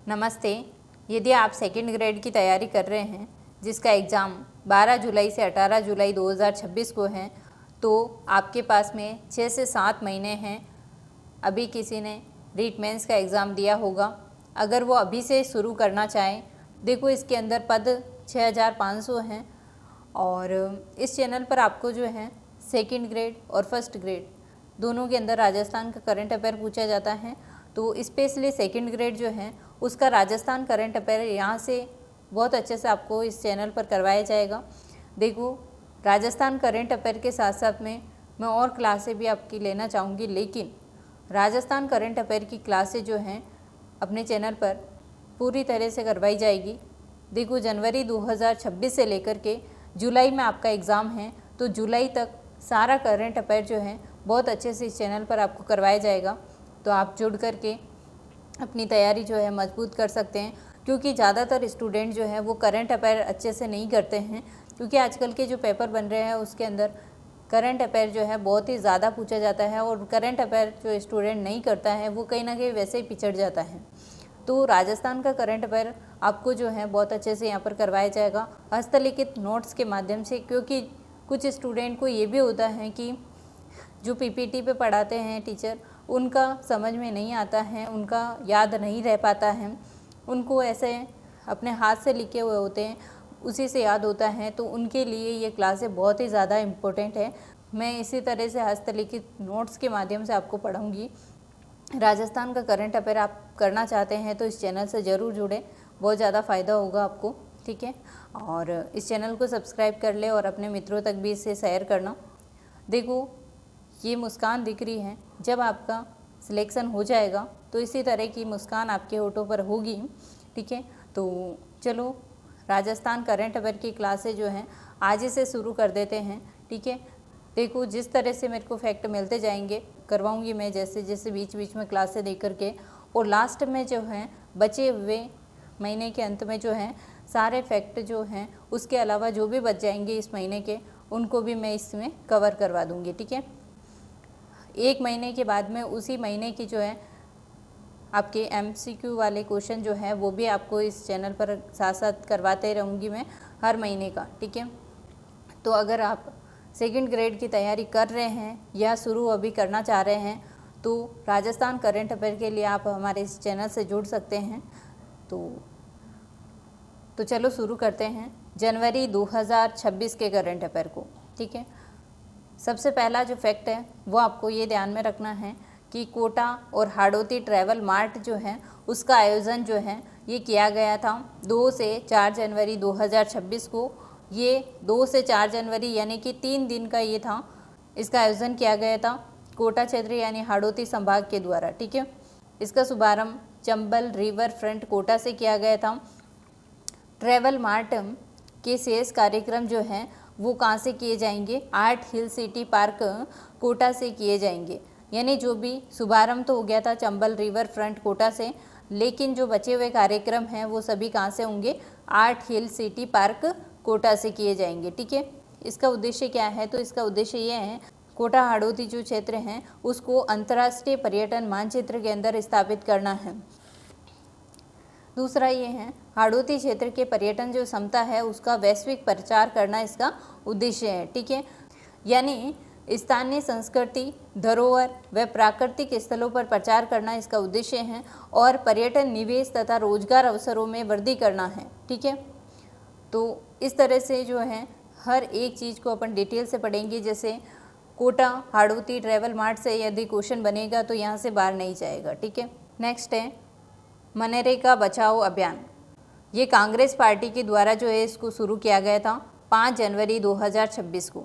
नमस्ते। यदि आप सेकंड ग्रेड की तैयारी कर रहे हैं जिसका एग्ज़ाम 12 जुलाई से 18 जुलाई 2026 को है, तो आपके पास में 6 से 7 महीने हैं। अभी किसी ने रीट मेंस का एग्ज़ाम दिया होगा, अगर वो अभी से शुरू करना चाहें, देखो इसके अंदर पद 6500 हैं और इस चैनल पर आपको जो है सेकंड ग्रेड और फर्स्ट ग्रेड दोनों के अंदर राजस्थान का करंट अफेयर पूछा जाता है। तो स्पेशली सेकंड ग्रेड जो है उसका राजस्थान करंट अफेयर यहाँ से बहुत अच्छे से आपको इस चैनल पर करवाया जाएगा। देखो, राजस्थान करंट अफेयर के साथ साथ में मैं और क्लासें भी आपकी लेना चाहूँगी, लेकिन राजस्थान करंट अफेयर की क्लासें जो हैं अपने चैनल पर पूरी तरह से करवाई जाएगी। देखो, जनवरी 2026 से लेकर के जुलाई में आपका एग्ज़ाम है, तो जुलाई तक सारा करंट अफेयर जो है बहुत अच्छे से इस चैनल पर आपको करवाया जाएगा। तो आप जुड़ करके अपनी तैयारी जो है मजबूत कर सकते हैं, क्योंकि ज़्यादातर स्टूडेंट जो है वो करंट अफेयर अच्छे से नहीं करते हैं, क्योंकि आजकल के जो पेपर बन रहे हैं उसके अंदर करंट अफेयर जो है बहुत ही ज़्यादा पूछा जाता है और करंट अफेयर जो स्टूडेंट नहीं करता है वो कहीं ना कहीं वैसे ही पिछड़ जाता है। तो राजस्थान का करंट अफेयर आपको जो है बहुत अच्छे से यहाँ पर करवाया जाएगा हस्तलिखित नोट्स के माध्यम से, क्योंकि कुछ स्टूडेंट को ये भी होता है कि जो पीपीटी पे पढ़ाते हैं टीचर, उनका समझ में नहीं आता है, उनका याद नहीं रह पाता है, उनको ऐसे अपने हाथ से लिखे हुए होते हैं उसी से याद होता है, तो उनके लिए ये क्लासें बहुत ही ज़्यादा इम्पोर्टेंट है। मैं इसी तरह से हस्तलिखित नोट्स के माध्यम से आपको पढ़ाऊँगी। राजस्थान का करंट अफेयर आप करना चाहते हैं तो इस चैनल से ज़रूर जुड़े, बहुत ज़्यादा फ़ायदा होगा आपको, ठीक है। और इस चैनल को सब्सक्राइब कर ले और अपने मित्रों तक भी इसे शेयर करना। देखो, ये मुस्कान दिख रही है, जब आपका सिलेक्शन हो जाएगा तो इसी तरह की मुस्कान आपके होठों पर होगी, ठीक है। तो चलो, राजस्थान करंट अफेयर की क्लासें जो हैं आज ही से शुरू कर देते हैं, ठीक है। देखो, जिस तरह से मेरे को फैक्ट मिलते जाएंगे करवाऊंगी मैं, जैसे जैसे बीच बीच में क्लासें दे करके, और लास्ट में जो है बचे हुए महीने के अंत में जो है सारे फैक्ट जो हैं उसके अलावा जो भी बच जाएंगे इस महीने के, उनको भी मैं इसमें कवर करवा दूंगी, ठीक है। एक महीने के बाद में उसी महीने की जो है आपके एमसीक्यू वाले क्वेश्चन जो है वो भी आपको इस चैनल पर साथ साथ करवाते रहूँगी मैं हर महीने का, ठीक है। तो अगर आप सेकंड ग्रेड की तैयारी कर रहे हैं या शुरू अभी करना चाह रहे हैं तो राजस्थान करंट अफेयर के लिए आप हमारे इस चैनल से जुड़ सकते हैं। तो चलो शुरू करते हैं जनवरी 2026 के करंट अफेयर को, ठीक है। सबसे पहला जो फैक्ट है वो आपको ये ध्यान में रखना है कि कोटा और हाड़ौती ट्रैवल मार्ट जो है उसका आयोजन जो है ये किया गया था 2 से 4 जनवरी 2026 को। ये 2 से 4 जनवरी यानी कि 3 दिन का ये था, इसका आयोजन किया गया था कोटा क्षेत्र यानी हाड़ौती संभाग के द्वारा, ठीक है। इसका शुभारंभ चंबल रिवर फ्रंट कोटा से किया गया था। ट्रैवल मार्ट के शेष कार्यक्रम जो हैं वो कहाँ से किए जाएंगे, आर्ट हिल सिटी पार्क कोटा से किए जाएंगे। यानी जो भी शुभारंभ तो हो गया था चंबल रिवर फ्रंट कोटा से, लेकिन जो बचे हुए कार्यक्रम हैं वो सभी कहाँ से होंगे, आर्ट हिल सिटी पार्क कोटा से किए जाएंगे, ठीक है। इसका उद्देश्य क्या है, तो इसका उद्देश्य ये है कोटा हाड़ौती जो क्षेत्र हैं उसको अंतर्राष्ट्रीय पर्यटन मानचित्र के अंदर स्थापित करना है। दूसरा ये है हाड़ौती क्षेत्र के पर्यटन जो क्षमता है उसका वैश्विक प्रचार करना इसका उद्देश्य है, ठीक है। यानी स्थानीय संस्कृति, धरोहर व प्राकृतिक स्थलों पर प्रचार करना इसका उद्देश्य है और पर्यटन निवेश तथा रोजगार अवसरों में वृद्धि करना है, ठीक है। तो इस तरह से जो है हर एक चीज़ को अपन डिटेल से पढ़ेंगे। जैसे कोटा हाड़ौती ट्रैवल मार्ट से यदि क्वेश्चन बनेगा तो यहाँ से बाहर नहीं जाएगा, ठीक है। नेक्स्ट है मनरेगा बचाओ अभियान। ये कांग्रेस पार्टी के द्वारा जो है इसको शुरू किया गया था 5 जनवरी 2026 को।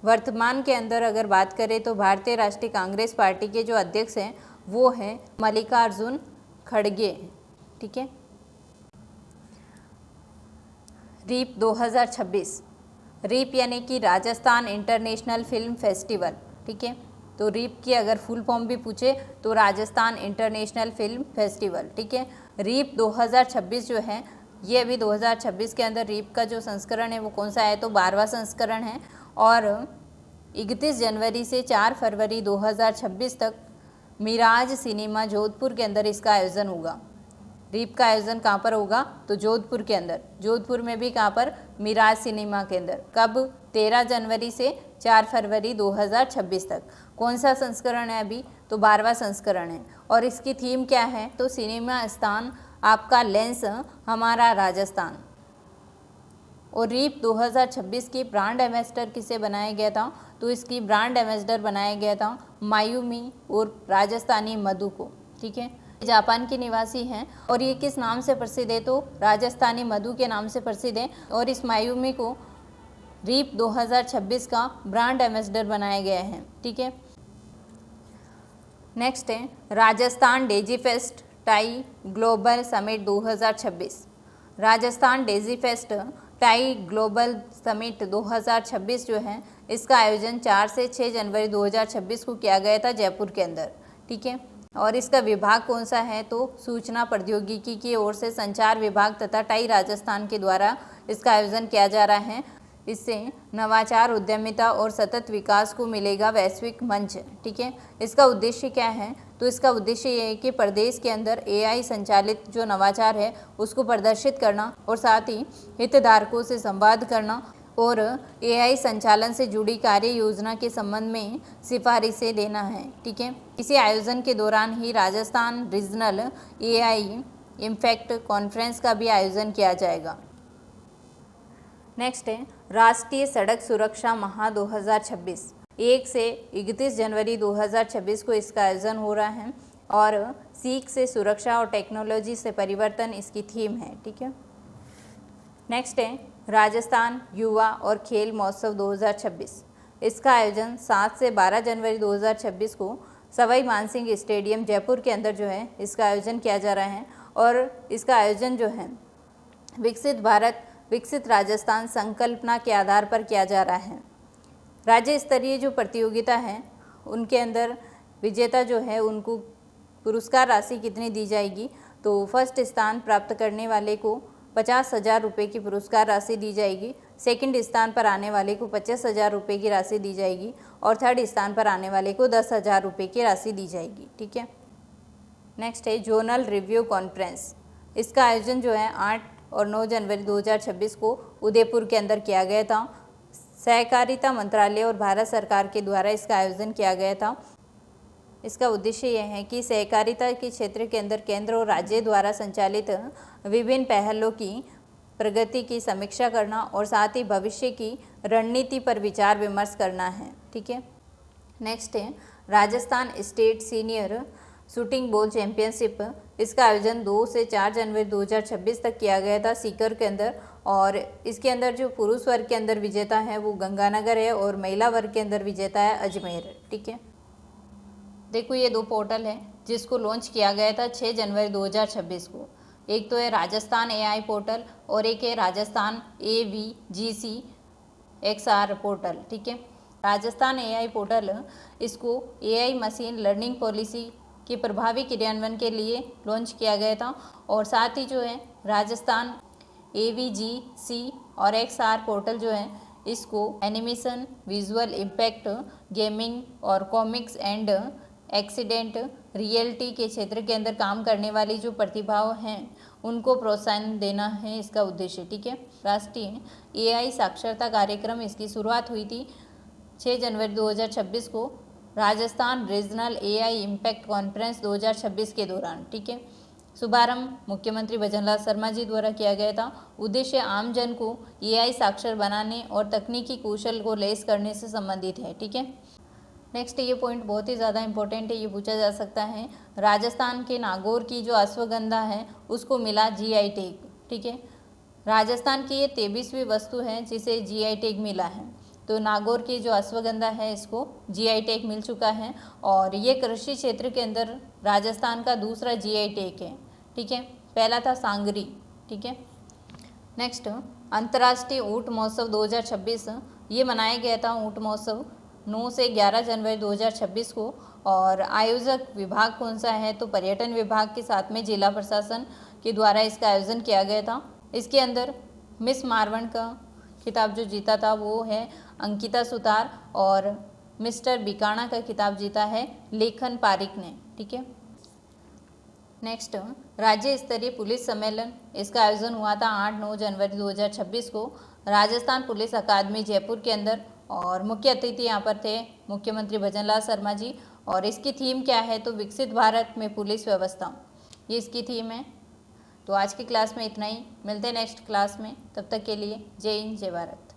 वर्तमान के अंदर अगर बात करें तो भारतीय राष्ट्रीय कांग्रेस पार्टी के जो अध्यक्ष हैं वो हैं मल्लिकार्जुन खड़गे, ठीक है। रीप 2026, रीप यानी कि राजस्थान इंटरनेशनल फिल्म फेस्टिवल, ठीक है। तो रीप की अगर फुल फॉर्म भी पूछे तो राजस्थान इंटरनेशनल फिल्म फेस्टिवल, ठीक है। रीप 2026 जो है ये अभी 2026 के अंदर रीप का जो संस्करण है वो कौन सा है, तो 12वां संस्करण है और 31 जनवरी से 4 फरवरी 2026 तक मिराज सिनेमा जोधपुर के अंदर इसका आयोजन होगा। रीप का आयोजन कहाँ पर होगा? तो जोधपुर के अंदर। जोधपुर में भी कहाँ पर? मिराज सिनेमा के अंदर। कब? 13 जनवरी से 4 फरवरी 2026 तक। कौन सा संस्करण है अभी? तो 12वां संस्करण है। और इसकी थीम क्या है? तो सिनेमा स्थान आपका लेंस हमारा राजस्थान। और रीप 2026 की ब्रांड एम्बेसडर किसे बनाया गया था? तो इसकी ब्रांड एम्बेसडर बनाया गया था मायूमी और राजस्थानी मधु को। ठीक है, जापान के निवासी हैं और ये किस नाम से प्रसिद्ध है? तो राजस्थानी मधु के नाम से प्रसिद्ध है। और इस मायूमी को रीप 2026 का ब्रांड एम्बेसडर बनाया गया है। ठीक है, नेक्स्ट है Rajasthan Daisy fest tie global summit 2026। Rajasthan Daisy fest tie global summit 2026 जो है, इसका आयोजन 4 से 6 जनवरी 2026 को किया गया था जयपुर के अंदर। ठीक है, और इसका विभाग कौन सा है? तो सूचना प्रौद्योगिकी की ओर से संचार विभाग तथा टाई राजस्थान के द्वारा इसका आयोजन किया जा रहा है। इससे नवाचार, उद्यमिता और सतत विकास को मिलेगा वैश्विक मंच। ठीक है, इसका उद्देश्य क्या है? तो इसका उद्देश्य ये है कि प्रदेश के अंदर AI संचालित जो नवाचार है उसको प्रदर्शित करना और साथ ही हितधारकों से संवाद करना और AI संचालन से जुड़ी कार्य योजना के संबंध में सिफारिशें देना है। ठीक है, इसी आयोजन के दौरान ही Rajasthan regional AI impact conference का भी आयोजन किया जाएगा। नेक्स्ट है राष्ट्रीय सड़क सुरक्षा माह 2026। 1 से 31 जनवरी 2026 को इसका आयोजन हो रहा है और सीख से सुरक्षा और टेक्नोलॉजी से परिवर्तन इसकी थीम है। ठीक है, नेक्स्ट है राजस्थान युवा और खेल महोत्सव 2026। इसका आयोजन 7 से 12 जनवरी 2026 को सवाई मानसिंह स्टेडियम जयपुर के अंदर जो है इसका आयोजन किया जा रहा है। और इसका आयोजन जो है विकसित भारत विकसित राजस्थान संकल्पना के आधार पर किया जा रहा है। राज्य स्तरीय जो प्रतियोगिता है उनके अंदर विजेता जो है उनको पुरस्कार राशि कितनी दी जाएगी? तो फर्स्ट स्थान प्राप्त करने वाले को 50,000 रुपये की पुरस्कार राशि दी जाएगी। सेकंड स्थान पर आने वाले को 50,000 रुपये की राशि दी जाएगी और थर्ड स्थान पर आने वाले को 10,000 रुपये की राशि दी जाएगी। ठीक है, नेक्स्ट है जोनल रिव्यू कॉन्फ्रेंस। इसका आयोजन जो है 8 और 9 जनवरी 2026 को उदयपुर के अंदर किया गया था। सहकारिता मंत्रालय और भारत सरकार के द्वारा इसका आयोजन किया गया था। इसका उद्देश्य यह है कि सहकारिता के क्षेत्र के अंदर केंद्र और राज्य द्वारा संचालित विभिन्न पहलों की प्रगति की समीक्षा करना और साथ ही भविष्य की रणनीति पर विचार विमर्श करना है। ठीक है, नेक्स्ट है Rajasthan state senior shooting ball championship. इसका आयोजन 2 से 4 जनवरी 2026 तक किया गया था सीकर के अंदर। और इसके अंदर जो पुरुष वर्ग के अंदर विजेता है वो गंगानगर है और महिला वर्ग के अंदर विजेता है अजमेर। ठीक है, देखो ये 2 पोर्टल है जिसको लॉन्च किया गया था 6 जनवरी 2026 को। एक तो है राजस्थान AI पोर्टल और एक है राजस्थान AVGC XR पोर्टल। ठीक है, राजस्थान AI पोर्टल इसको AI मशीन लर्निंग पॉलिसी के प्रभावी क्रियान्वयन के लिए लॉन्च किया गया था। और साथ ही जो है राजस्थान AVGC और XR पोर्टल जो है इसको एनिमेशन, विजुअल इम्पैक्ट, गेमिंग और कॉमिक्स एंड एक्सीडेंट रियलिटी के क्षेत्र के अंदर काम करने वाली जो प्रतिभाओं हैं उनको प्रोत्साहन देना है इसका उद्देश्य। ठीक है, राष्ट्रीय AI साक्षरता कार्यक्रम इसकी शुरुआत हुई थी 6 जनवरी 2026 को Rajasthan regional AI impact conference 2026 के दौरान। ठीक है, शुभारंभ मुख्यमंत्री भजनलाल शर्मा जी द्वारा किया गया था। उद्देश्य आम जन को AI साक्षर बनाने और तकनीकी कौशल को लैस करने से संबंधित है। ठीक है, नेक्स्ट ये पॉइंट बहुत ही ज़्यादा इंपॉर्टेंट है, ये पूछा जा सकता है। राजस्थान के नागौर की जो अश्वगंधा है उसको मिला GI टैग। ठीक है, राजस्थान की ये 23वीं वस्तु है जिसे GI टैग मिला है। तो नागौर की जो अश्वगंधा है इसको GI टैग मिल चुका है और ये कृषि क्षेत्र के अंदर राजस्थान का दूसरा GI टैग है। ठीक है, पहला था सांगरी। ठीक है, नेक्स्ट अंतर्राष्ट्रीय ऊँट महोत्सव 2026। ये मनाया गया था ऊँट महोत्सव 9 से 11 जनवरी 2026 को। और आयोजक विभाग कौन सा है? तो पर्यटन विभाग के साथ में जिला प्रशासन के द्वारा इसका आयोजन किया गया था। इसके अंदर मिस मारवण का खिताब जो जीता था वो है अंकिता सुतार और मिस्टर बिकाना का खिताब जीता है लेखन पारिक ने। ठीक है, नेक्स्ट, राज्य स्तरीय पुलिस सम्मेलन, इसका आयोजन हुआ था 8-9 जनवरी 2026 को राजस्थान पुलिस अकादमी जयपुर के अंदर, और मुख्य अतिथि यहाँ पर थे मुख्यमंत्री भजनलाल शर्मा जी। और इसकी थीम क्या है, तो विकसित भारत में पुलिस व्यवस्था, ये इसकी थीम है। तो आज की क्लास में इतना ही, मिलते हैं नेक्स्ट क्लास में, तब तक के लिए जय हिंद जय भारत।